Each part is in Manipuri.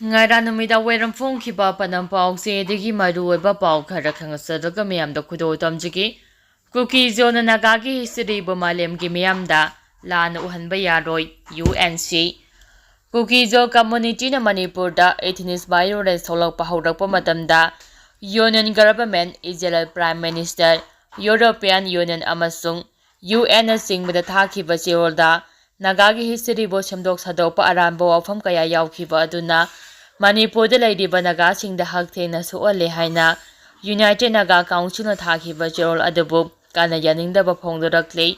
Ngara numida weram phongkhiba panam pawse degi maruoiba paw khara khangasadaga miyamda khudo tamjigi Cookie zone nagagi history bo malemgi miyamda lana uhanba yaroi UNC Cookie zo community na Manipurda ethnic violence tholakpa haurakpa matamda Union government Israel Prime Minister European Union amasung UN na singbada thakiba cheolda nagagi history bo semdok sadokpa aranba wafam kaya yaukhiba aduna Manipurda laidiba naga singda hakthena soole haina United Naga Council na thakiba cheol adabu kana yaningdaba phongdorakle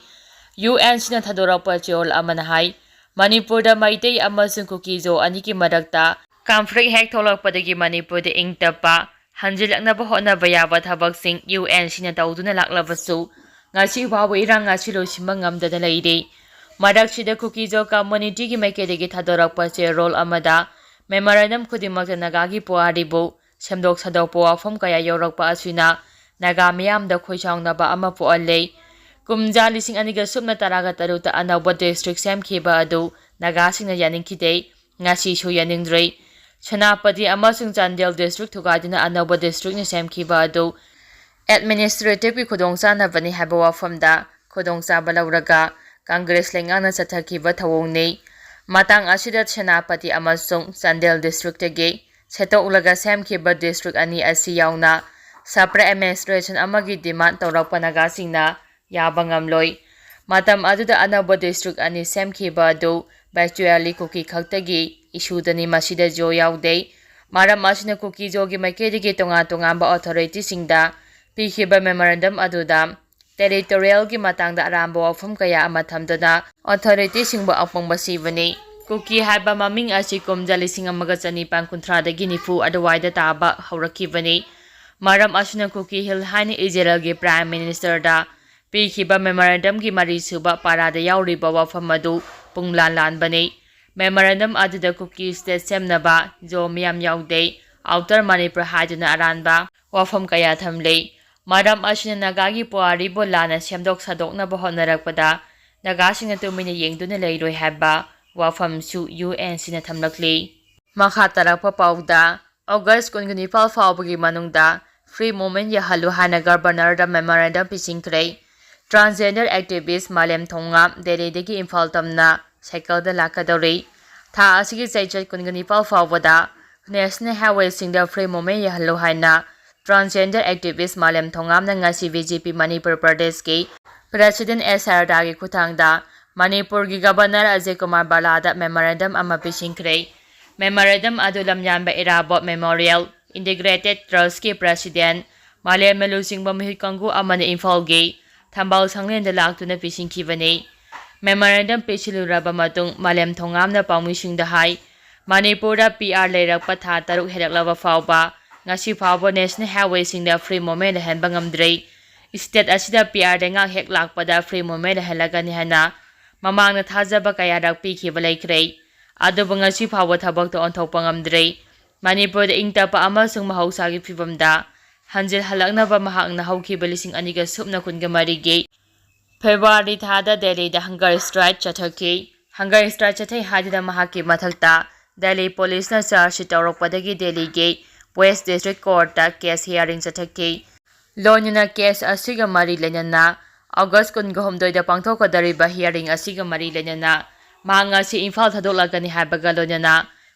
UN sina thadorakpa cheol amana hai Manipurda maitei amasung kukizo aniki marakta conflict hek tholakpadagi Manipurda ingtapa hanjilaknaba hotnaba yaba thabaksing UN sina tawduna laklabasu ngasi bawo irang ngasi losimba ngamdana leide maraksida kukizo community gi makedegi thadorakpa cheol amada Memorandum Kudimakta Nagagi Puaribu, Semdok Sadokpo Wafam Kaya Yorakpa Asuna, Naga Miyamda Khoichaungnaba Ama Puale, Kumja Lising Aniga Subna Taraga Taruta Anauba District Sam Kiba Adu, Nagasing Yaninkide, Ngasi Shu Yaningdre, Chanapati Amasung Chandel District Tugadina Anauba District ni Sam Kiba Adu, Administrative Kudongsa Navani Habawa Famda, Kudongsa Balauraga, Congress Lengana Satakiba Tawone, Matang asida Chanapati amasung Sandel District age seto ulaga semkiba district ani asi yauna sapra administration amagi demand tawrakpa nagasingna yabangamloi matam aduda anaba district ani semkiba do virtually cookie khaktagi isudani masida jo yaude maram asina cookie jogi makedigi tonga authority singda pikhiba memorandum aduda territorial gi matangda aramba wafam kaya amathamdana authority singba apangba sibani Cookie haiba maming asi kumja lising amaga chanipan kunthradagi nifu adwaida taba haurakibani maram asuna Cookie Hill haini Israel gi prime minister da pikhiba memorandum gi mari suba parada yauriba wafam adu punglan lan bani memorandum aduda Cookie state semnaba jo miyam yaude outer Manipur haiduna aranba wafam kaya thamle Madam asina nagagi puari bo lana semdok sadokna bo honarakpada nagasing tumina yengduna leiroi haba wafam su UN sina thamlakli makha tarakpa pawda August 19 fawbagi manungda free movement yahalu hana governor da memorandum pisingkre transgender activist malem thongam Delhi degi Imphal tamna cycle da lakadori tha asigi chaichai 19 fawbada national highway singda free movement yahalu hana Transgender activist Malem Thongam na ngasi BJP Manipur Pradesh ke President SR Dagi Kuthangda Manipur gi Governor Ajay Kumar Balada memorandum ama pisingkre memorandum adulam yanba irabot memorial integrated trust ke president Malem Melusing Bamhit Kangu amane Imphal ge Thambal Sanglen da laktuna pisingkibane memorandum pisiluraba matung Malem Thongam na pawmising da hai Manipur da PR leirakpa tha taruk heraklaba fawba ngasi fawbo national highway singda free movement hanba ngamdre state asida PR denga hek lakpada free movement halagani hana mamangna thajaba kaya rak pikhiba laikre adubu ngasi fawbo thabak to onthokpa ngamdre Manipur da ingtapa amasung mahausagi phibamda hanjil halaknaba mahakna haukiba lising aniga subna kunga marige February thada Delhi da hunger strike chathaki hunger strike chathai hadida mahaki mathakta Delhi police na charge tawrakpadagi Delhi ge West District Court ta case hearing chathaki loinuna case asiga mari lenana August 19 da pangthokadariba hearing asiga mari lenana mahanga si Imphal thadolagani habaga loinana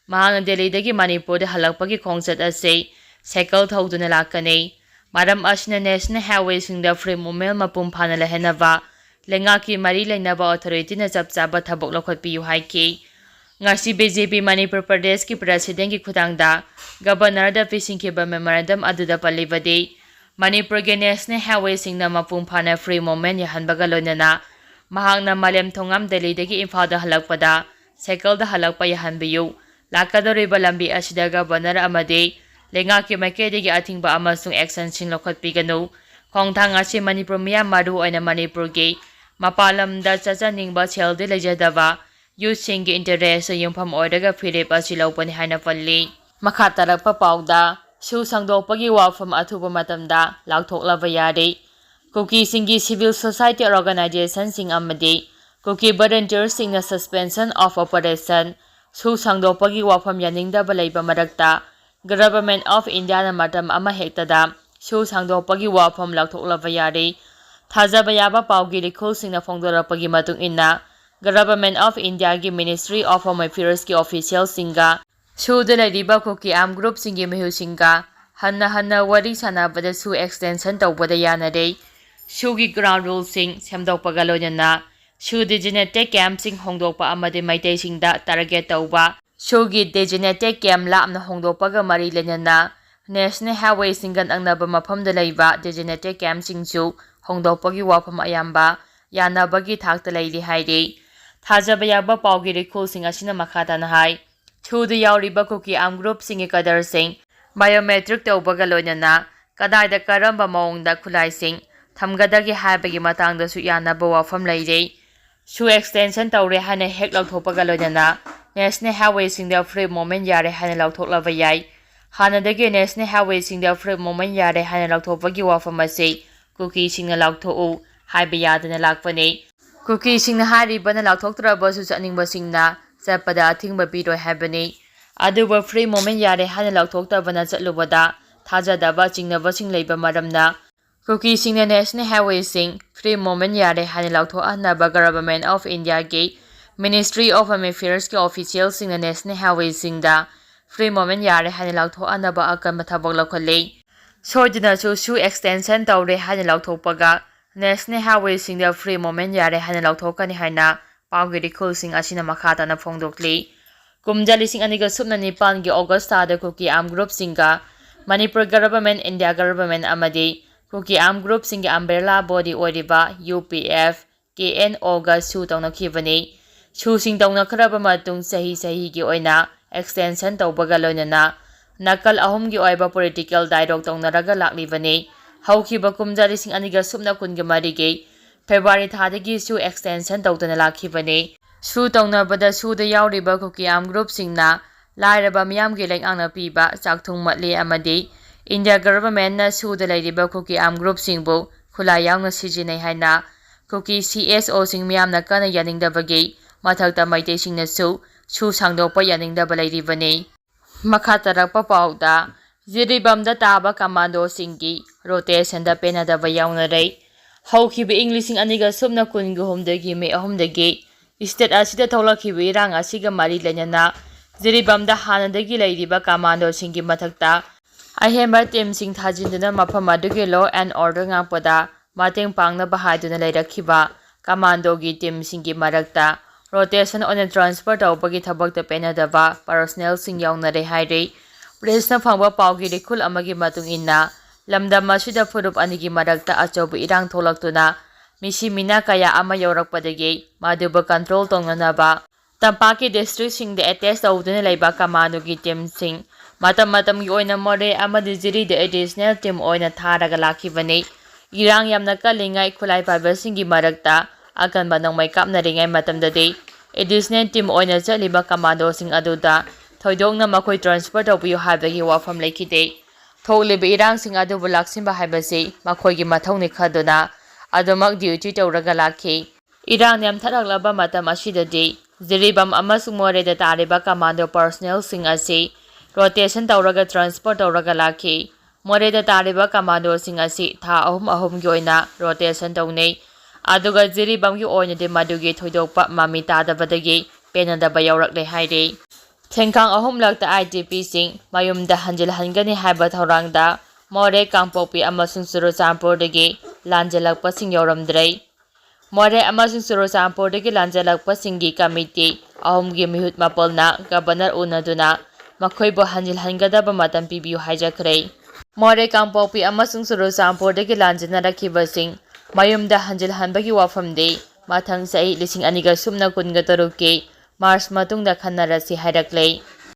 mahanga Delhi dagi Manipur da halakpagi khongchat ase cycle thoduna lakani maram asna national highway singda free movement mapum phana lehenaba lengaki mari leinaba authority na chapchaba thabok lokhotpiu haiki ngasi BJP Manipur Pradesh ki president ki khutangda governor da pisingkiba memorandum aduda palibade Manipur ge national highway singna mapung phana free movement yahanbaga loinana mahangna Malem Thongam Delhi dagi Imphal da halakpada cycle da halakpa yahanbiyu lakadoriba lambi asida governor amade lengaki makedegi athingba amasung action sing lokhotpiganu khongthang asi Manipur miyam maru oina Manipur ge mapalam da chajaningba chelde lejadaba youth singgi interest yumpham oidaga philip asilopani haina palli makha tarakpa pawda su sangdokpagi wapham athuba matamda lapthoklaba yare Cookie singgi civil society organization sing amade Cookie volunteers sing suspension of operation ꯁꯨ ꯁꯪꯗꯣꯛꯄꯒꯤ ꯋꯥꯐꯝ ꯌꯥꯅꯤꯡꯗꯕ ꯂꯩꯕ ꯃꯔꯛꯇ ꯒꯚꯔꯟꯃꯦꯟꯠ ꯑꯣꯐ ꯏꯟꯗꯤꯌꯥꯅ ꯃꯇꯝ ꯑꯃꯍꯦꯛꯇꯗ ꯁꯨ ꯁꯪꯗꯣꯛꯄꯒꯤ ꯋꯥꯐꯝ ꯂꯧꯊꯣꯛꯂꯕ ꯌꯥꯔꯤ꯫ ꯊꯥꯖꯕ ꯌꯥꯕ ꯄꯥꯎꯒꯤ ꯔꯤꯈꯨꯜꯁꯤꯡꯅ ꯐꯣꯡꯗꯣꯔꯛꯄꯒꯤ ꯃꯇꯨꯡ ꯏꯟꯅ ꯒꯚꯔꯟꯃꯦꯟꯠ ꯑꯣꯐ ꯏꯟꯗꯤꯌꯥꯒꯤ ꯃꯤꯅꯤꯁꯇ꯭ꯔꯤ ꯑꯣꯐ ꯍꯣꯝ ꯑꯦꯐꯤꯌꯔꯁꯀꯤ ꯑꯣꯐꯤꯁꯤꯌꯦꯜꯁꯤꯡꯒ ꯁꯨꯗ ꯂꯩꯔꯤꯕ ꯀꯨꯀꯤ ꯑꯥꯔꯝ ꯒ꯭ꯔꯨꯞꯁꯤꯡꯒꯤ ꯃꯤꯍꯨꯠꯁꯤꯡꯒ ꯍꯟꯅ ꯋꯥꯔꯤ ꯁꯥꯟꯅꯕꯗ ꯁꯨ ꯑꯦꯛꯁꯇꯦꯟꯁꯟ ꯇꯧꯕꯗ ꯌꯥꯅꯔꯦ꯫ ꯁꯨꯒꯤ ꯒ꯭ꯔꯥꯎꯟ ꯔꯨꯜꯁꯤꯡ ꯁꯦꯝꯗꯣꯛꯄꯒ ꯂꯣꯏꯅꯅ ꯁꯨ ꯗꯤꯖꯤꯅꯦꯇꯦꯗ ꯀꯦꯝꯞꯁꯤꯡ ꯍꯣꯡꯗꯣꯛꯄ ꯑꯃꯗꯤ ꯃꯩꯇꯩꯁꯤꯡꯗ ꯇꯥꯔꯒꯦꯠ ꯇꯧꯕ꯫ ꯁꯨꯒꯤ ꯗꯤꯖꯤꯅꯦꯇꯦꯗ ꯀꯦꯝꯞ ꯂꯥꯞꯅ ꯍꯣꯡꯗꯣꯛꯄꯒ ꯃꯔꯤ ꯂꯩꯅꯅ ꯅꯦꯁꯅꯦꯜ ꯍꯥꯏꯋꯦꯁꯤꯡꯒ ꯅꯛꯅꯕ ꯃꯐꯝꯗ ꯂꯩꯕ ꯗꯤꯖꯤꯅꯦꯇꯦꯗ ꯀꯦꯝꯞꯁꯤꯡꯁꯨ ꯍꯣꯡꯗꯣꯛꯄꯒꯤ ꯋꯥꯐꯝ ꯑꯌꯥꯝꯕ ꯌꯥꯅꯕꯒꯤ ꯊꯥꯛꯇ ꯂꯩꯔꯤ ꯍꯥꯏꯔꯤ꯫ ꯊꯥꯖꯕ ꯌꯥꯕ ꯄꯥꯎꯒꯤ ꯔꯤꯈꯨꯜꯁꯤꯡ ꯑꯁꯤꯅ ꯃꯈꯥ ꯇꯥꯅ ꯍꯥꯏ ꯁꯨꯗ ꯌꯥꯎꯔꯤꯕ ꯀꯨꯀꯤ ꯑꯥꯔꯝ ꯒ꯭ꯔꯨꯞꯁꯤꯡꯒꯤ ꯀꯗꯔꯁꯤꯡ ꯕꯥꯏꯑꯣꯃꯦꯇ꯭ꯔꯤꯛ ꯇꯧꯕꯒ ꯂꯣꯏꯅꯅ ꯀꯗꯥꯏꯗ ꯀꯔꯝꯕ ꯃꯑꯣꯡꯗ ꯈꯨꯠꯂꯥꯏꯁꯤꯡ ꯊꯝꯒꯗꯒꯦ ꯍꯥꯏꯕꯒꯤ ꯃꯇꯥꯡꯗꯁꯨ ꯌꯥꯅꯕ ꯋꯥꯐꯝ ꯂꯩꯔꯤ꯫ ꯁꯨ ꯑꯦꯛꯁꯇꯦꯟꯁꯟ ꯇꯧꯔꯦ ꯍꯥꯏꯅ ꯍꯦꯛ ꯂꯧꯊꯣꯛꯄꯒ ꯂꯣꯏꯅꯅ ꯅꯦꯁꯅꯦꯜ ꯍꯥꯏꯋꯦꯁꯤꯡꯗ ꯐ꯭ꯔꯤ ꯃꯨꯚꯃꯦꯟꯠ ꯌꯥꯔꯦ ꯍꯥꯏꯅ ꯂꯧꯊꯣꯛꯂꯕ ꯌꯥꯏ꯫ ꯍꯥꯟꯅꯗꯒꯤ ꯅꯦꯁꯅꯦꯜ ꯍꯥꯏꯋꯦꯁꯤꯡꯗ ꯐ꯭ꯔꯤ ꯃꯨꯚꯃꯦꯟꯠ ꯌꯥꯔꯦ ꯍꯥꯏꯅ ꯂꯧꯊꯣꯛꯄꯒꯤ ꯋꯥꯐꯝ ꯑꯁꯤ ꯀꯨꯀꯤꯁꯤꯡꯅ ꯂꯥꯎꯊꯣꯛꯎ ꯍꯥꯏꯕ ꯌꯥꯗꯅ ꯂꯥꯛꯄꯅꯤ꯫ ꯀꯨꯀꯤꯁꯤꯡꯅ ꯍꯥꯏꯔꯤꯕꯅ ꯂꯥꯎꯊꯣꯛꯇ꯭ꯔꯕꯁꯨ ꯆꯠꯅꯤꯡꯕꯁꯤꯡꯅ ꯆꯠꯄꯗ ꯑꯊꯤꯡꯕ ꯄꯤꯔꯣꯏ ꯍꯥꯏꯕꯅꯤ꯫ ꯑꯗꯨꯕꯨ ꯐ꯭ꯔꯤ ꯃꯨꯚꯃꯦꯟꯠ ꯌꯥꯔꯦ ꯍꯥꯏꯅ ꯂꯧꯊꯣꯛꯇꯕꯅ ꯆꯠꯂꯨꯕꯗ ꯊꯥꯖꯗꯕ ꯆꯤꯡꯅꯕꯁꯤꯡ ꯂꯩꯕ ꯃꯔꯝꯅ ꯀꯨꯀꯤꯁꯤꯡꯅ ꯅꯦꯁꯅꯦꯜ ꯍꯥꯏꯋꯦꯁꯤꯡ ꯐ꯭ꯔꯤ ꯃꯨꯚꯃꯦꯟꯠ ꯌꯥꯔꯦ ꯍꯥꯏꯅ ꯂꯥꯎꯊꯣꯛꯍꯟꯅꯕ ꯒꯚꯔꯟꯃꯦꯟꯠ ꯑꯣꯐ ꯏꯟꯗꯤꯌꯥꯒꯤ ꯃꯤꯅꯤꯁꯇ꯭ꯔꯤ ꯑꯣꯐ ꯍꯣꯝ ꯑꯦꯐꯤꯌꯔꯁꯀꯤ ꯑꯣꯐꯤꯁꯤꯌꯦꯜꯁꯤꯡꯅ ꯅꯦꯁꯅꯦꯜ ꯍꯥꯏꯋꯦꯁꯤꯡꯗ ꯐ꯭ꯔꯤ ꯃꯨꯚꯃꯦꯟꯠ ꯌꯥꯔꯦ ꯍꯥꯏꯅ ꯂꯥꯎꯊꯣꯛꯍꯟꯅꯕ ꯑꯀꯟꯕ ꯊꯕꯛ ꯂꯧꯈꯠꯂꯤ꯫ ꯁꯣꯏꯗꯅꯁꯨ ꯁꯨ ꯑꯦꯛꯁꯇꯦꯟꯁꯟ ꯇꯧꯔꯦ ꯍꯥꯏꯅ ꯂꯥꯎꯊꯣꯛꯄꯒ ꯅꯦꯁꯅꯦꯜ ꯍꯥꯏꯋꯦꯁꯤꯡꯗ ꯐ꯭ꯔꯤ ꯃꯨꯚꯃꯦꯟꯠ ꯌꯥꯔꯦ ꯍꯥꯏꯅ ꯂꯥꯎꯊꯣꯛꯀꯅꯤ ꯍꯥꯏꯅ ꯄꯥꯎꯒꯤ ꯔꯤꯈꯨꯜꯁꯤꯡ ꯑꯁꯤꯅ ꯃꯈꯥ ꯇꯥꯅ ꯐꯣꯡꯗꯣꯛꯂꯤ꯫ ꯀꯨꯝꯖꯥ 2019ꯒꯤ ꯑꯣꯒꯁ꯭ꯠ ꯊꯥꯗ ꯀꯨꯀꯤ ꯑꯥꯔꯝ ꯒ꯭ꯔꯨꯞꯁꯤꯡꯒ ꯃꯅꯤꯄꯨꯔ ꯒꯚꯔꯟꯃꯦꯟꯠ, ꯏꯟꯗꯤꯌꯥ ꯒꯚꯔꯟꯃꯦꯟꯠ ꯑꯃꯗꯤ ꯀꯨꯀꯤ ꯑꯥꯔꯝ ꯒ꯭ꯔꯨꯞꯁꯤꯡꯒꯤ ꯑꯝꯕ꯭ꯔꯦꯂꯥ ꯕꯣꯗꯤ ꯑꯣꯏꯔꯤꯕ UPF, KNOꯒ ꯁꯨ ꯇꯧꯅꯈꯤꯕꯅꯤ꯫ ꯁꯨꯁꯤꯡ ꯇꯧꯅꯈ꯭ꯔꯕ ꯃꯇꯨꯡ ꯆꯍꯤꯒꯤ ꯑꯣꯏꯅ ꯑꯦꯛꯁꯇꯦꯟꯁꯟ ꯇꯧꯕꯒ ꯂꯣꯏꯅꯅ ꯅꯥꯀꯜ ꯑꯍꯨꯝꯒꯤ ꯑꯣꯏꯕ ꯄꯣꯂꯤꯇꯤꯀꯦꯜ ꯗꯥꯏꯂꯣꯒ ꯇꯧꯅꯔꯒ ꯂꯥꯛꯂꯤꯕꯅꯤ꯫ ꯍꯧꯈꯤꯕ ꯀꯨꯝꯖꯥ 2023ꯒꯤ ꯐꯦꯕ꯭ꯔꯨꯋꯥꯔꯤ ꯊꯥꯗꯒꯤ ꯁꯨ ꯑꯦꯛꯁꯇꯦꯟꯁꯟ ꯇꯧꯗꯨꯅ ꯂꯥꯛꯈꯤꯕꯅꯤ꯫ ꯁꯨ ꯇꯧꯅꯕꯗ ꯁꯨꯗ ꯌꯥꯎꯔꯤꯕ ꯀꯨꯀꯤ ꯑꯥꯔꯝ ꯒ꯭ꯔꯨꯞꯁꯤꯡꯅ ꯂꯥꯏꯔꯕ ꯃꯤꯌꯥꯝꯒꯤ ꯂꯩꯉꯥꯛꯅ ꯄꯤꯕ ꯆꯥꯛꯊꯨꯡ ꯃꯠꯂꯤ ꯑꯃꯗꯤ ꯏꯟꯗꯤꯌꯥ ꯒꯚꯔꯟꯃꯦꯟꯠꯅ ꯁꯨꯗ ꯂꯩꯔꯤꯕ ꯀꯨꯀꯤ ꯑꯥꯔꯝ ꯒ꯭ꯔꯨꯞꯁꯤꯡꯕꯨ ꯈꯨꯠꯂꯥꯏ ꯌꯥꯎꯅ ꯁꯤꯖꯤꯟꯅꯩ ꯍꯥꯏꯅ ꯀꯨꯀꯤ CSOꯁꯤꯡ ꯃꯤꯌꯥꯝꯅ ꯀꯟꯅ ꯌꯥꯅꯤꯡꯗꯕꯒꯤ ꯃꯊꯛꯇ ꯃꯩꯇꯩꯁꯤꯡꯅꯁꯨ ꯁꯨ ꯁꯥꯡꯗꯣꯛꯄ ꯌꯥꯅꯤꯡꯗꯕ ꯂꯩꯔꯤꯕꯅꯤ꯫ ꯃꯈꯥ ꯇꯥꯔꯛꯄ ꯄꯥꯎꯗ ꯖꯤꯔꯤꯕꯝꯗ ꯇꯥꯕ ꯀꯃꯥꯟꯗꯣꯁꯤꯡꯒꯤ ꯔꯣꯇꯦꯁꯟꯗ ꯄꯦꯟꯅꯗꯕ ꯌꯥꯎꯅꯔꯦ꯫ ꯍꯧꯈꯤꯕ ꯏꯪ 2023ꯒꯤ ꯃꯦ 3 ꯁ꯭ꯇꯦꯠ ꯑꯁꯤꯗ ꯊꯣꯛꯂꯛꯈꯤꯕ ꯏꯔꯥꯡ ꯑꯁꯤꯒ ꯃꯔꯤ ꯂꯩꯅꯅ ꯖꯤꯔꯤꯕꯝꯗ ꯍꯥꯟꯅꯗꯒꯤ ꯂꯩꯔꯤꯕ ꯀꯃꯥꯟꯗꯣꯁꯤꯡꯒꯤ ꯃꯊꯛꯇ ꯑꯍꯦꯟꯕ ꯇꯤꯝꯁꯤꯡ ꯊꯥꯖꯤꯟꯗꯨꯅ ꯃꯐꯝ ꯑꯗꯨꯒꯤ ꯂꯣ ꯑꯦꯟꯗ ꯑꯣꯔꯗꯔ ꯉꯥꯛꯄꯗ ꯃꯇꯦꯡ ꯄꯥꯡꯅꯕ ꯍꯥꯏꯗꯨꯅ ꯂꯩꯔꯛꯈꯤꯕ ꯀꯃꯥꯟꯗꯣꯒꯤ ꯇꯤꯝꯁꯤꯡꯒꯤ ꯃꯔꯛꯇ ꯔꯣꯇꯦꯁꯟ ꯑꯣꯏꯅ ꯇ꯭ꯔꯥꯟꯁꯐꯔ ꯇꯧꯕꯒꯤ ꯊꯕꯛꯇ ꯄꯦꯟꯅꯗꯕ ꯄꯔꯁꯣꯅꯦꯜꯁꯤꯡ ꯌꯥꯎꯅꯔꯦ ꯍꯥꯏꯔꯤ꯫ ꯄ꯭ꯔꯦꯁꯅ ꯐꯪꯕ ꯄꯥꯎꯒꯤ ꯔꯤꯈꯨꯜ ꯑꯃꯒꯤ ꯃꯇꯨꯡ ꯏꯟꯅ ꯂꯝꯗꯝ ꯑꯁꯤꯗ ꯐꯨꯔꯨꯞ ꯑꯅꯤꯒꯤ ꯃꯔꯛꯇ ꯑꯆꯧꯕ ꯏꯔꯥꯡ ꯊꯣꯛꯂꯛꯇꯨꯅ ꯃꯤꯁꯤ ꯃꯤꯅꯥ ꯀꯌꯥ ꯑꯃ ꯌꯧꯔꯛꯄꯗꯒꯤ ꯃꯗꯨꯕꯨ ꯀꯟꯇ꯭ꯔꯣꯜ ꯇꯧꯅꯅꯕ ꯇꯝꯄꯥꯛꯀꯤ ꯗꯤꯁꯇ꯭ꯔꯤꯛꯁꯤꯡꯗ ꯑꯦꯇꯦꯆ ꯇꯧꯗꯨꯅ ꯂꯩꯕ ꯀꯃꯥꯟꯗꯣꯒꯤ ꯇꯤꯝꯁꯤꯡ ꯃꯇꯝꯒꯤ ꯑꯣꯏꯅ ꯃꯣꯔꯦ ꯑꯃꯗꯤ ꯖꯤꯔꯤꯗ ꯑꯦꯗꯤꯁꯅꯦꯜ ꯇꯤꯝ ꯑꯣꯏꯅ ꯊꯥꯔꯒ ꯂꯥꯛꯈꯤꯕꯅꯤ꯫ ꯏꯔꯥꯡ ꯌꯥꯝꯅ ꯀꯜꯂꯤꯉꯩ ꯈꯨꯠꯂꯥꯏ ꯄꯥꯏꯕꯁꯤꯡꯒꯤ ꯃꯔꯛꯇ ꯑꯀꯟꯕ ꯅꯣꯡꯃꯩ ꯀꯥꯞꯅꯔꯤꯉꯩ ꯃꯇꯝꯗꯗꯤ ꯑꯦꯗꯤꯁꯅꯦꯜ ꯇꯤꯝ ꯑꯣꯏꯅ ꯆꯠꯂꯤꯕ ꯀꯃꯥꯟꯗꯣꯁꯤꯡ ꯑꯗꯨꯗ ꯊꯣꯏꯗꯣꯛꯅ ꯃꯈꯣꯏ ꯇ꯭ꯔꯥꯟꯁꯐꯔ ꯇꯧꯕꯤꯌꯨ ꯍꯥꯏꯕꯒꯤ ꯋꯥꯐꯝ ꯂꯩꯈꯤꯗꯦ꯫ ꯊꯣꯛꯂꯤꯕ ꯏꯔꯥꯡꯁꯤꯡ ꯑꯗꯨꯕꯨ ꯂꯥꯛꯁꯤꯟꯕ ꯍꯥꯏꯕꯁꯤ ꯃꯈꯣꯏꯒꯤ ꯃꯊꯧꯅꯤ ꯈꯟꯗꯨꯅ ꯑꯗꯨꯃꯛ ꯗ꯭ꯌꯨꯇꯤ ꯇꯧꯔꯒ ꯂꯥꯛꯈꯤ꯫ ꯏꯔꯥꯡ ꯌꯥꯝꯊꯔꯛꯂꯕ ꯃꯇꯝ ꯑꯁꯤꯗꯗꯤ ꯖꯤꯔꯤꯕꯝ ꯑꯃꯁꯨꯡ ꯃꯣꯔꯦꯗ ꯇꯥꯔꯤꯕ ꯀꯃꯥꯟꯗꯣ ꯄꯔꯁꯣꯅꯦꯜꯁꯤꯡ ꯑꯁꯤ ꯔꯣꯇꯦꯁꯟ ꯇꯧꯔꯒ ꯇ꯭ꯔꯥꯟꯁꯐꯔ ꯇꯧꯔꯒ ꯂꯥꯛꯈꯤ꯫ ꯃꯣꯔꯦꯗ ꯇꯥꯔꯤꯕ ꯀꯃꯥꯟꯗꯣꯁꯤꯡ ꯑꯁꯤ ꯊꯥ ꯑꯍꯨꯝꯒꯤ ꯑꯣꯏꯅ ꯔꯣꯇꯦꯁꯟ ꯇꯧꯅꯩ꯫ ꯑꯗꯨꯒ ꯖꯤꯔꯤꯕꯝꯒꯤ ꯑꯣꯏꯅꯗꯤ ꯃꯗꯨꯒꯤ ꯊꯣꯏꯗꯣꯛꯄ ꯃꯃꯤ ꯇꯥꯗꯕꯗꯒꯤ ꯄꯦꯟꯅꯗꯕ ꯌꯥꯎꯔꯛꯂꯦ ꯍꯥꯏꯔꯤ꯫ ꯊꯦꯡꯈꯥꯡ ꯑꯍꯨꯝꯂꯛꯇ IDPꯁꯤꯡ ꯃꯌꯨꯝꯗ ꯍꯟꯖꯤꯜꯍꯟꯒꯅꯤ ꯍꯥꯏꯕ ꯊꯧꯔꯥꯡꯗ ꯃꯣꯔꯦ, ꯀꯥꯡꯄꯣꯛꯄꯤ ꯑꯃꯁꯨꯡ ꯆꯨꯔꯆꯥꯟꯄꯨꯔꯗꯒꯤ ꯂꯥꯟꯖꯦꯜꯂꯛꯄꯁꯤꯡ ꯌꯥꯎꯔꯝꯗ꯭ꯔꯦ꯫ ꯃꯣꯔꯦ ꯑꯃꯁꯨꯡ ꯆꯨꯔꯆꯥꯟꯄꯨꯔꯗꯒꯤ ꯂꯥꯟꯖꯦꯜꯂꯛꯄꯁꯤꯡꯒꯤ ꯀꯃꯤꯇꯤ ꯑꯍꯨꯝꯒꯤ ꯃꯤꯍꯨꯠ ꯃꯥꯄꯜꯅ ꯒꯚꯔꯅꯔ ꯎꯅꯗꯨꯅ ꯃꯈꯣꯏꯕꯨ ꯍꯟꯖꯤꯜꯍꯟꯒꯗꯕ ꯃꯇꯝ ꯄꯤꯕꯤꯌꯨ ꯍꯥꯏꯖꯈ꯭ꯔꯦ꯫ ꯃꯣꯔꯦ, ꯀꯥꯡꯄꯣꯛꯄꯤ ꯑꯃꯁꯨꯡ ꯆꯨꯔꯆꯥꯟꯄꯨꯔꯗꯒꯤ ꯂꯥꯟꯖꯦꯟꯅꯔꯛꯈꯤꯕꯁꯤꯡ ꯃꯌꯨꯝꯗ ꯍꯟꯖꯤꯜꯍꯟꯕꯒꯤ ꯋꯥꯐꯝꯗꯤ ꯃꯊꯪ ꯆꯍꯤ 2023ꯒꯤ ꯃꯥꯔꯆ ꯃꯇꯨꯡꯗ ꯈꯟꯅꯔꯁꯤ ꯍꯥꯏꯔꯛꯂꯦ꯫